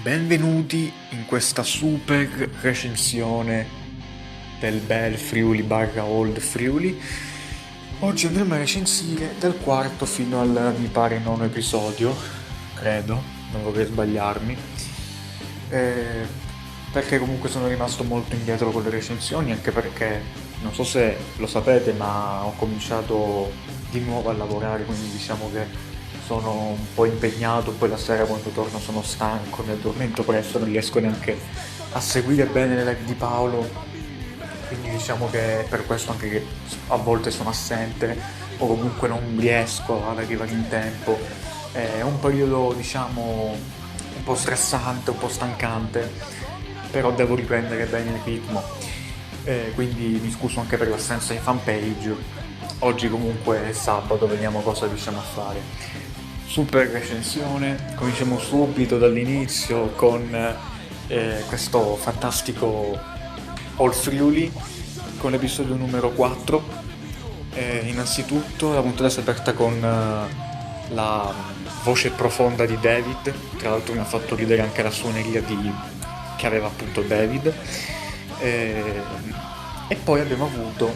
Benvenuti in questa super recensione del bel Friuli barra Old Friuli. Oggi andremo a recensire dal quarto fino al, mi pare, nono episodio, credo, non vorrei sbagliarmi, Eh, perché comunque sono rimasto molto indietro con le recensioni, anche perché, non so se lo sapete, ma ho cominciato di nuovo a lavorare, quindi diciamo che sono un po' impegnato, poi la sera quando torno sono stanco, mi addormento presto, non riesco neanche a seguire bene le live di Paolo, quindi diciamo che è per questo anche che a volte sono assente o comunque non riesco ad arrivare in tempo. È un periodo diciamo un po' stressante, un po' stancante, però devo riprendere bene il ritmo. Quindi mi scuso anche per l'assenza di fanpage. Oggi comunque è sabato, vediamo cosa riusciamo a fare. Super recensione, cominciamo subito dall'inizio con questo fantastico All Friuli con l'episodio numero 4. Innanzitutto la puntata si è aperta con la voce profonda di David, tra l'altro mi ha fatto ridere anche la suoneria che aveva appunto David. Eh, e poi abbiamo avuto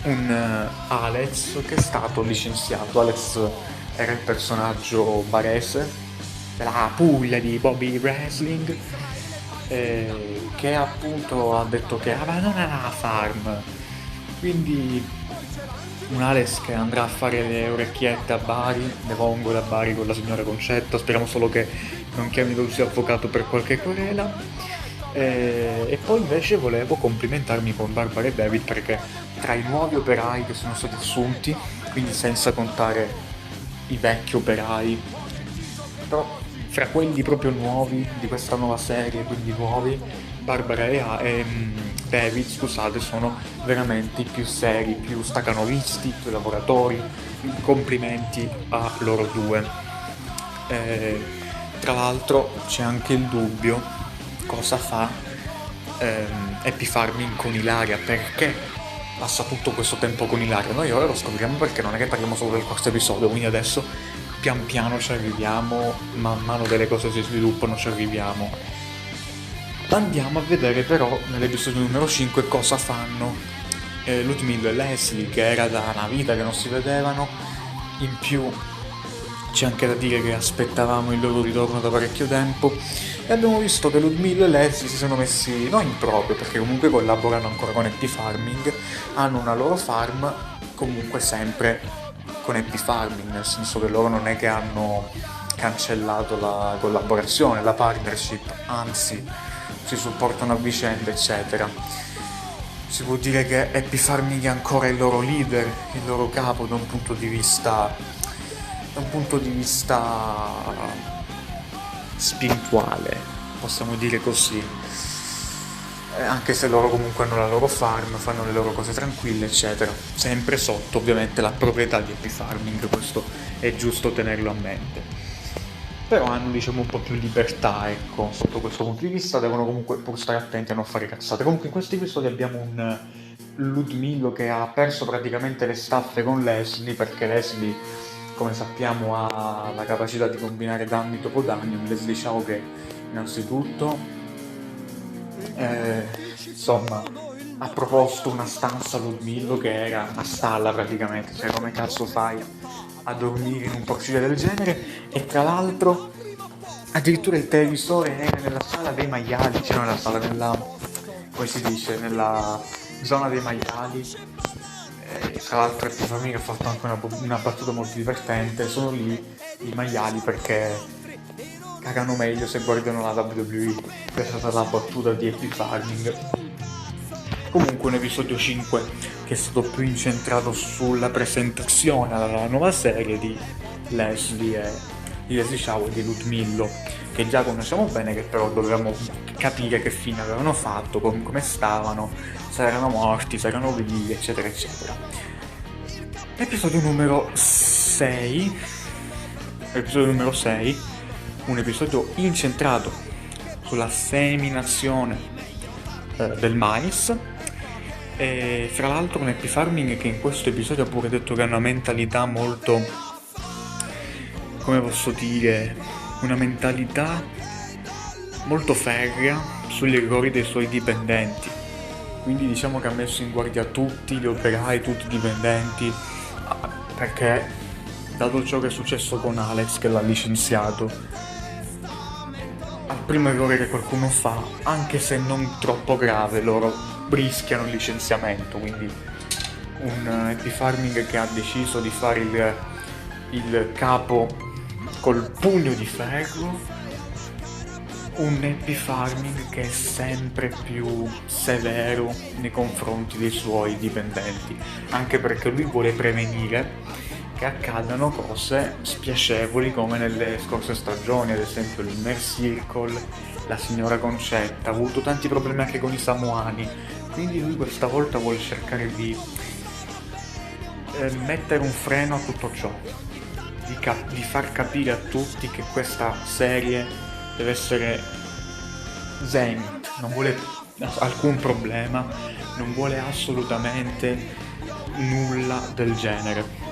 un Alex che è stato licenziato. Alex era il personaggio barese della Puglia di Bobby Wrestling, che appunto ha detto che abbandona la farm, quindi un Alex che andrà a fare le orecchiette a Bari, le vongole a Bari con la signora Concetta, speriamo solo che non chiamino il suo avvocato per qualche querela. E poi invece volevo complimentarmi con Barbara e David perché tra i nuovi operai che sono stati assunti, quindi senza contare i vecchi operai, però fra quelli proprio nuovi di questa nuova serie, quindi nuovi, Barbara e David, scusate, sono veramente i più seri, più stacanovisti, più lavoratori, quindi complimenti a loro due. Eh, Tra l'altro c'è anche il dubbio cosa fa Happy Farming con Ilaria, perché passa tutto questo tempo con Ilaria. Noi ora lo scopriamo perché non è che parliamo solo del quarto episodio, quindi adesso pian piano ci arriviamo, man mano che le cose si sviluppano ci arriviamo. Andiamo a vedere però nell'episodio numero 5 cosa fanno Ludmilla e Leslie, che era da una vita che non si vedevano. In più c'è anche da dire che aspettavamo il loro ritorno da parecchio tempo e abbiamo visto che Ludmilla e Leslie si sono messi non in proprio, perché comunque collaborano ancora con Happy Farming, hanno una loro farm comunque sempre con Happy Farming, nel senso che loro non è che hanno cancellato la collaborazione, la partnership, anzi si supportano a vicenda, eccetera. Si può dire che Happy Farming è ancora il loro leader, il loro capo da un punto di vista spirituale, possiamo dire così. Anche se loro comunque hanno la loro farm, fanno le loro cose tranquille, eccetera. Sempre sotto ovviamente la proprietà di Happy Farming, questo è giusto tenerlo a mente. Però hanno diciamo un po' più libertà, ecco, sotto questo punto di vista, devono comunque pur stare attenti a non fare cazzate. Comunque in questo episodio abbiamo un Ludmillo che ha perso praticamente le staffe con Leslie, perché Leslie, come sappiamo, ha la capacità di combinare danni dopo danni. Leslie diciamo che innanzitutto eh, insomma ha proposto una stanza a Ludmillo che era una stalla praticamente, cioè come cazzo fai a dormire in un porcile del genere, e tra l'altro addirittura il televisore era nella sala dei maiali, cioè nella sala, nella, come si dice, nella zona dei maiali. Tra l'altro questa famiglia ha fatto anche una battuta molto divertente, sono lì i maiali perché cagano meglio se guardano la WWE. Questa è stata la battuta di Happy Farming. Comunque un episodio 5 che è stato più incentrato sulla presentazione alla nuova serie di Leslie e di Leslie Shaw e di Ludmillo, che già conosciamo bene, che però dovevamo capire che fine avevano fatto, come stavano, se erano morti, se erano vivi, eccetera eccetera. Episodio numero 6. Episodio numero 6, un episodio incentrato sulla seminazione del mais. E fra l'altro con Happy Farming, che in questo episodio ha pure detto che ha una mentalità molto, come posso dire, una mentalità molto ferrea sugli errori dei suoi dipendenti. Quindi diciamo che ha messo in guardia tutti gli operai, tutti i dipendenti, perché dato ciò che è successo con Alex, che l'ha licenziato, al primo errore che qualcuno fa, anche se non troppo grave, loro rischiano il licenziamento. Quindi un Happy Farming che ha deciso di fare il capo col pugno di ferro, un Happy Farming che è sempre più severo nei confronti dei suoi dipendenti, anche perché lui vuole prevenire che accadano cose spiacevoli come nelle scorse stagioni, ad esempio l'Inner Circle, la signora Concetta, ha avuto tanti problemi anche con i Samoani, quindi lui questa volta vuole cercare di mettere un freno a tutto ciò, di far capire a tutti che questa serie deve essere zen, non vuole alcun problema, non vuole assolutamente nulla del genere.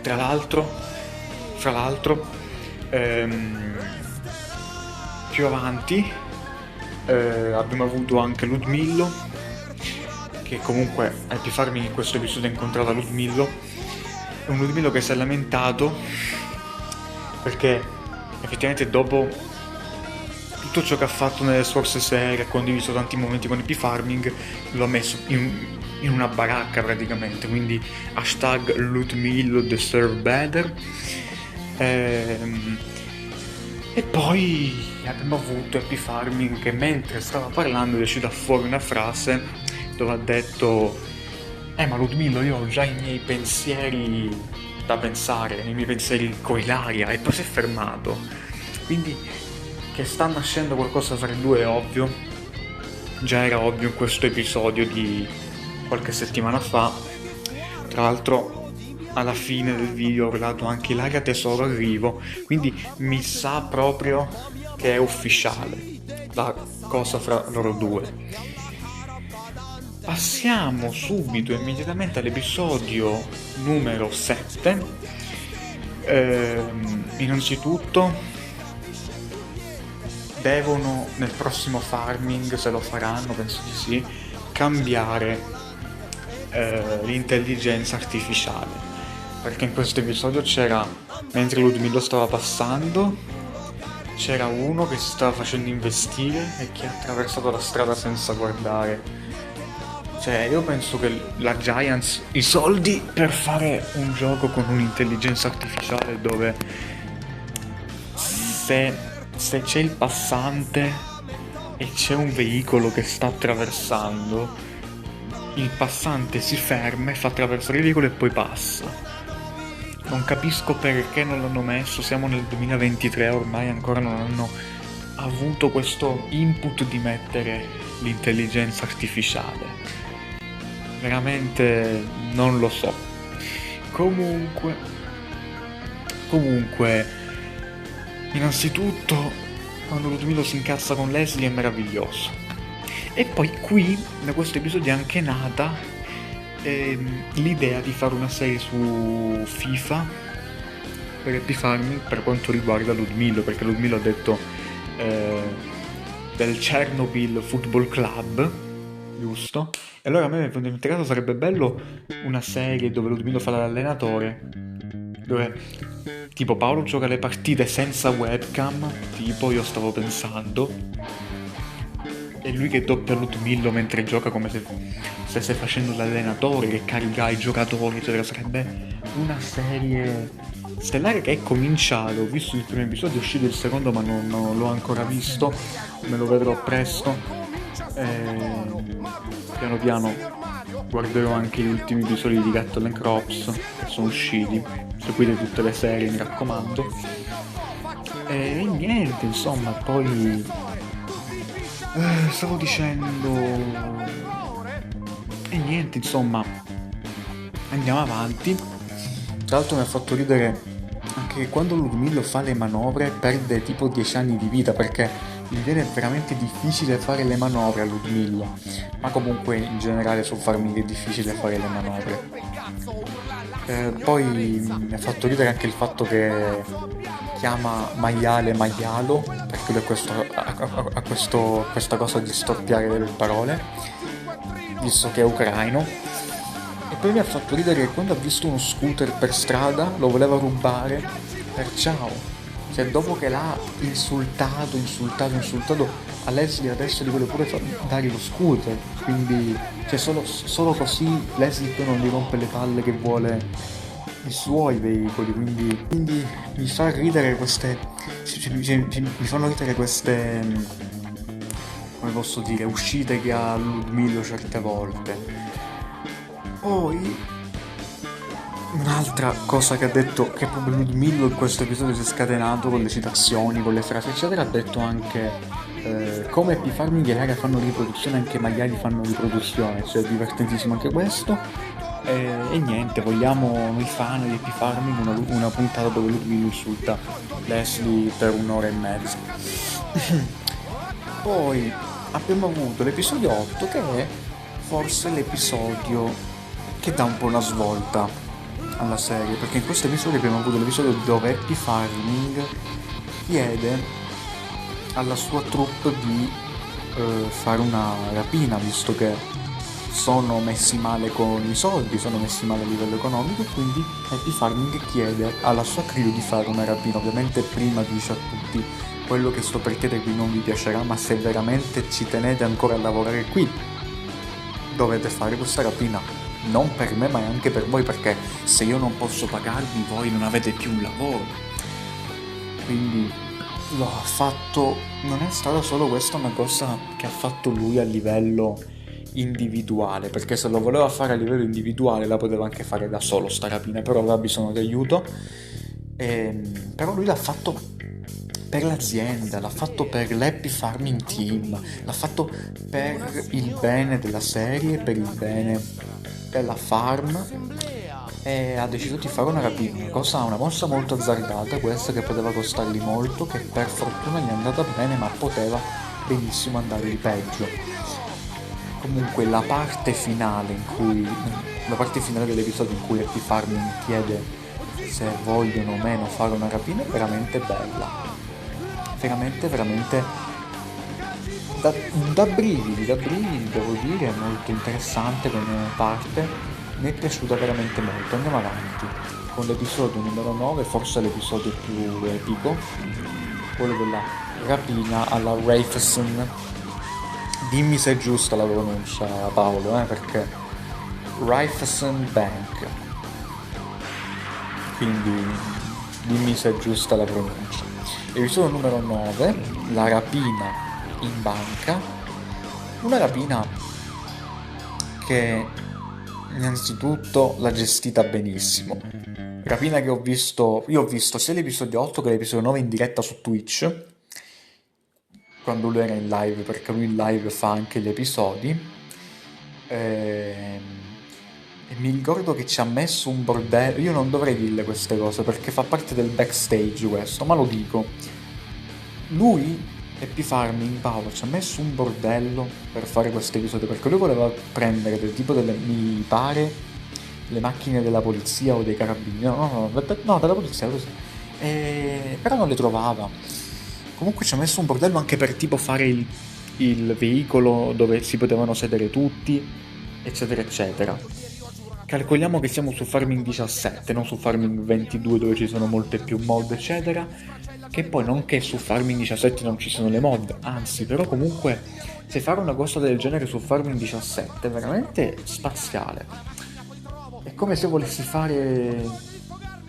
Tra l'altro, più avanti abbiamo avuto anche Ludmillo, che comunque Happy Farming in questo episodio ha incontrato Ludmillo, un Ludmillo che si è lamentato perché effettivamente dopo tutto ciò che ha fatto nelle scorse serie, ha condiviso tanti momenti con Happy Farming, lo ha messo in una baracca praticamente, quindi hashtag Ludmillo deserve better. E poi abbiamo avuto Happy Farming che mentre stava parlando è uscita fuori una frase dove ha detto ma Ludmillo, io ho già i miei pensieri da pensare, i miei pensieri con Ilaria, e poi si è fermato. Quindi che sta nascendo qualcosa fra i due è ovvio, già era ovvio in questo episodio di qualche settimana fa. Tra l'altro alla fine del video ho urlato anche Ilaria Tesoro arrivo, quindi mi sa proprio che è ufficiale la cosa fra loro due. Passiamo subito immediatamente all'episodio numero 7. Innanzitutto devono nel prossimo farming, se lo faranno, penso di sì, cambiare l'intelligenza artificiale, perché in questo episodio c'era, mentre Ludmillo stava passando, c'era uno che si stava facendo investire e che ha attraversato la strada senza guardare. Cioè, io penso che la Giants i soldi per fare un gioco con un'intelligenza artificiale dove se c'è il passante e c'è un veicolo che sta attraversando, il passante si ferma e fa attraversare il veicolo e poi passa. Non capisco perché non l'hanno messo, siamo nel 2023 ormai, ancora non hanno avuto questo input di mettere l'intelligenza artificiale. Veramente non lo so. Comunque, innanzitutto quando Ludmillo si incazza con Leslie è meraviglioso. E poi qui da questo episodio è anche nata l'idea di fare una serie su FIFA per Happy Farming per quanto riguarda Ludmillo, perché Ludmillo ha detto del Chernobyl Football Club, giusto? E allora a me mi è caso sarebbe bello una serie dove Ludmillo fa l'allenatore, dove tipo Paolo gioca le partite senza webcam, tipo io stavo pensando, e lui che doppia Ludmillo mentre gioca come se stesse facendo l'allenatore, che carica i giocatori, eccetera. Sarebbe una serie stellare che è cominciato. Ho visto il primo episodio, è uscito il secondo ma non l'ho ancora visto, me lo vedrò presto. Piano piano guarderò anche gli ultimi episodi di Cattle and Crops che sono usciti. Seguite tutte le serie, mi raccomando. E niente, insomma, poi stavo dicendo, e niente, insomma, andiamo avanti. Tra l'altro mi ha fatto ridere anche che quando Ludmillo fa le manovre perde tipo 10 anni di vita, perché gli viene veramente difficile fare le manovre a Ludmillo, ma comunque in generale su Farming è difficile fare le manovre. Poi mi ha fatto ridere anche il fatto che chiama maiale maialo, perché lui questa cosa di storpiare le parole, visto che è ucraino. E poi mi ha fatto ridere che quando ha visto uno scooter per strada lo voleva rubare per ciao. Cioè, dopo che l'ha insultato, a Leslie adesso gli vuole pure dare lo scooter. Quindi, cioè, solo così Leslie poi non gli rompe le palle che vuole i suoi veicoli. Quindi mi fa ridere mi fanno ridere queste, come posso dire, uscite che ha Ludmilla certe volte. Poi un'altra cosa che ha detto, che proprio Ludmilla in questo episodio si è scatenato con le citazioni, con le frasi eccetera, ha detto anche come Happy Farming e Ilaria fanno riproduzione, anche i maiali fanno riproduzione, cioè è divertentissimo anche questo. E niente, vogliamo noi fan di Happy Farming una puntata dove Ludmilla insulta Leslie per un'ora e mezza. Poi abbiamo avuto l'episodio 8, che è forse l'episodio che dà un po' una svolta alla serie, perché in questo episodio abbiamo avuto l'episodio dove Happy Farming chiede alla sua troupe di fare una rapina, visto che sono messi male con i soldi, sono messi male a livello economico, quindi Happy Farming chiede alla sua crew di fare una rapina. Ovviamente prima dice a tutti: quello che sto per chiedervi non vi piacerà, ma se veramente ci tenete ancora a lavorare qui dovete fare questa rapina, non per me ma anche per voi, perché se io non posso pagarvi voi non avete più un lavoro. Quindi lo ha fatto, non è stata solo questa una cosa che ha fatto lui a livello individuale, perché se lo voleva fare a livello individuale la poteva anche fare da solo sta rapina, però aveva bisogno di aiuto. Però lui l'ha fatto per l'azienda, l'ha fatto per l'Happy Farming Team, l'ha fatto per il bene della serie, per il bene della farm, e ha deciso di fare una rapina, una mossa molto azzardata questa, che poteva costargli molto, che per fortuna gli è andata bene, ma poteva benissimo andare di peggio. Comunque la parte finale dell'episodio in cui Happy Farming chiede se vogliono o meno fare una rapina è veramente bella, veramente da brividi, devo dire, è molto interessante come parte, mi è piaciuta veramente molto. Andiamo avanti con l'episodio numero 9, forse l'episodio più epico, quello della rapina alla Raiffeisen. Dimmi se è giusta la pronuncia, Paolo, perché Raiffeisen Bank, quindi dimmi se è giusta la pronuncia. Episodio numero 9, la rapina in banca, una rapina che innanzitutto l'ha gestita benissimo, rapina che io ho visto sia l'episodio 8 che l'episodio 9 in diretta su Twitch, quando lui era in live, perché lui in live fa anche gli episodi, e mi ricordo che ci ha messo un bordello. Io non dovrei dirle queste cose perché fa parte del backstage questo, ma lo dico. Lui, Happy Farming, Paolo, ci ha messo un bordello per fare questo episodio, perché lui voleva prendere mi pare, le macchine della polizia o dei carabinieri, no, della polizia, così. Però non le trovava. Comunque ci ha messo un bordello anche per tipo fare il veicolo dove si potevano sedere tutti, eccetera eccetera. Calcoliamo che siamo su Farming 17, non su Farming 22 dove ci sono molte più mod eccetera, che poi non che su Farming 17 non ci sono le mod, anzi, però comunque se fare una cosa del genere su Farming 17 è veramente spaziale. È come se volessi fare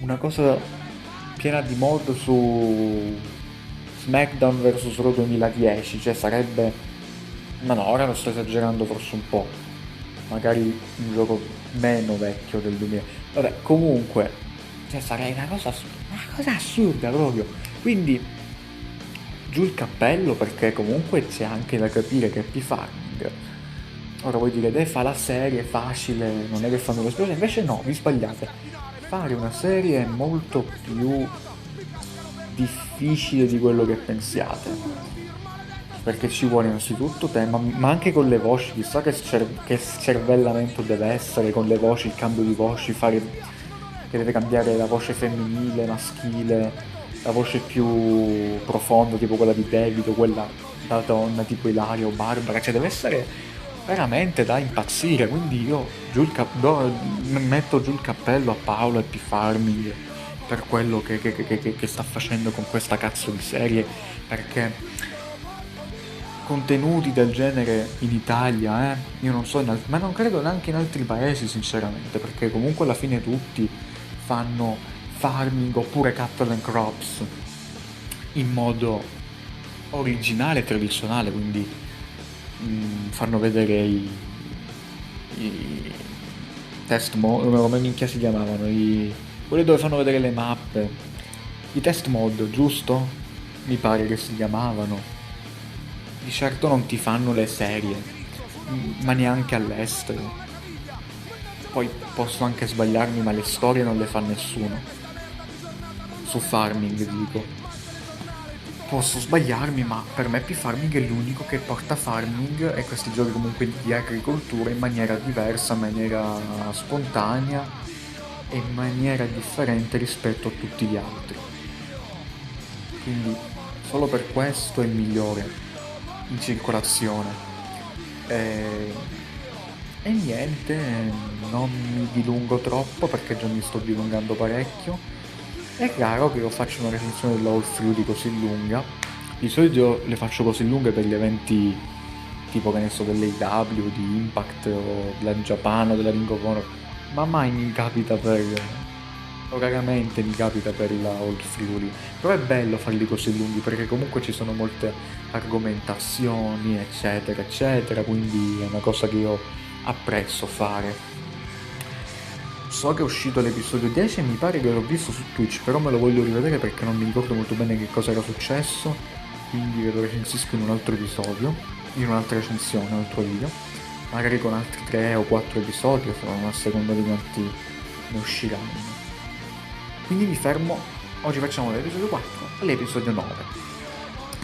una cosa piena di mod su SmackDown vs Raw 2010, cioè sarebbe, ma no, ora lo sto esagerando forse un po', magari un gioco meno vecchio del 2000, vabbè, comunque, cioè sarei una cosa assurda proprio. Quindi giù il cappello, perché comunque c'è anche da capire che Happy Farming, ora vuoi dire, fa la serie facile, non è che fanno lo spazio, invece no, vi sbagliate, fare una serie è molto più difficile di quello che pensiate, perché ci vuole innanzitutto tempo, ma anche con le voci, chissà che cervellamento deve essere con le voci, il cambio di voci, che deve cambiare la voce femminile, maschile, la voce più profonda, tipo quella di David o quella da donna tipo Ilaria o Barbara, cioè deve essere veramente da impazzire, quindi io metto giù il cappello a Paolo e P. Farming per quello che sta facendo con questa cazzo di serie, perché contenuti del genere in Italia, io non so, ma non credo neanche in altri paesi sinceramente, perché comunque alla fine tutti fanno farming oppure cattle and crops in modo originale e tradizionale, quindi fanno vedere i come minchia si chiamavano, quelli dove fanno vedere le mappe, i test mod, giusto? Mi pare che si chiamavano. Di certo non ti fanno le serie, ma neanche all'estero. Poi posso anche sbagliarmi, ma le storie non le fa nessuno. Su Farming dico. Posso sbagliarmi, ma per me P-Farming è l'unico che porta farming e questi giochi comunque di agricoltura in maniera diversa, in maniera spontanea e in maniera differente rispetto a tutti gli altri. Quindi solo per questo è il migliore in circolazione. E, e niente, non mi dilungo troppo perché già mi sto dilungando parecchio. È raro che io faccia una recensione della All Fruity così lunga. Di solito le faccio così lunghe per gli eventi tipo che ne so dell'AEW, di Impact o della Japan o della Ring of Honor, ma mai mi capita o raramente mi capita per la Old Fury. Però è bello farli così lunghi perché comunque ci sono molte argomentazioni, eccetera, eccetera, quindi è una cosa che io apprezzo fare. So che è uscito l'episodio 10 e mi pare che l'ho visto su Twitch, però me lo voglio rivedere perché non mi ricordo molto bene che cosa era successo, quindi ve lo recensisco in un altro episodio, in un'altra recensione, un altro video, magari con altri 3 o 4 episodi, a seconda di quanti ne usciranno. Quindi mi fermo, oggi facciamo dall'episodio 4 all'episodio 9.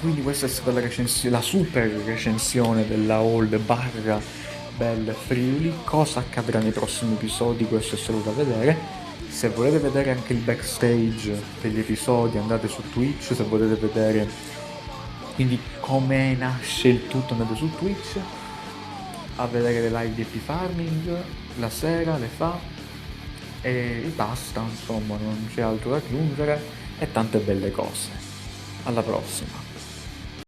Quindi questa è stata la super recensione della Old barra Belle Friuli. Cosa accadrà nei prossimi episodi, questo è solo da vedere. Se volete vedere anche il backstage degli episodi andate su Twitch, se volete vedere quindi come nasce il tutto andate su Twitch a vedere le live di Happy Farming, la sera le fa e basta, insomma non c'è altro da aggiungere e tante belle cose. Alla prossima.